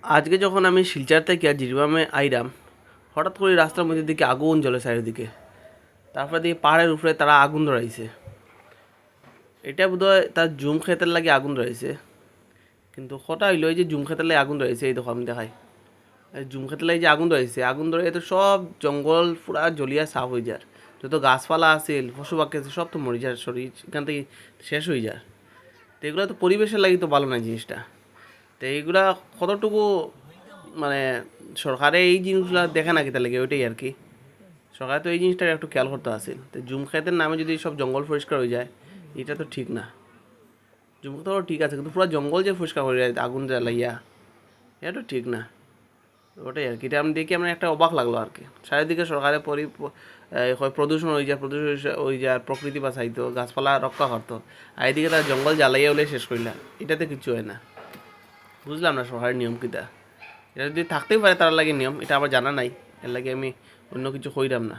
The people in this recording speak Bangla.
আজকে যখন আমি শিলচর থেকে জিরিবামে আইরাম, হঠাৎ করে রাস্তার মধ্যে দিকে আগুন জ্বলে চারিদিকে। তারপরে দেখি পাহাড়ের উপরে তারা আগুন ধরাইছে। এটা বোধহয় তার জুম খেতের লাগে আগুন ধরাইছে, কিন্তু কথা হইলো এই যে জুম খেতের লাগে আগুন ধরাইছে, এই দেখো আমি দেখাই। এই জুম খেতের লাগে যে আগুন ধরাইছে, আগুন ধরে তো সব জঙ্গল পুরা জ্বলিয়া সাফ হয়ে যায়। যত গাছপালা আছিল, পশু পাখি আছে, সব তো মরে যায়, শরীর এখান থেকে শেষ হয়ে যায়। তো এগুলো তো পরিবেশের লাগি তো ভালো না জিনিসটা। তো এইগুলা কতটুকু মানে সরকারে এই জিনিসগুলো দেখে না কি তার লাগে, ওইটাই আর কি। সরকার তো এই জিনিসটা একটু খেয়াল করতে আসিল। তো জুম খেতের নামে যদি সব জঙ্গল পরিষ্কার হয়ে যায়, এটা তো ঠিক না। জুম খেতে ঠিক আছে, কিন্তু পুরো জঙ্গল যে পরিষ্কার হয়ে যায় আগুন জ্বালাইয়া, এটা তো ঠিক না। ওটাই আর কি, এটা আমি দেখি আমার একটা অবাক লাগলো আর কি। চারিদিকে সরকারের প্রদূষণ হয়ে যায়, প্রদূষণ হয়ে যায়, প্রকৃতি বাঁচাইতো, গাছপালা রক্ষা করতো, আর এদিকে তার জঙ্গল জ্বালাইয়া হলে শেষ করিলা, এটাতে কিচ্ছু হয় না। বুঝলাম না সরকারের নিয়ম কিটা। এটা যদি থাকতেই পারে তার লাগে নিয়ম, এটা আবার জানা নাই, এর লাগে আমি অন্য কিছু কইরাম না।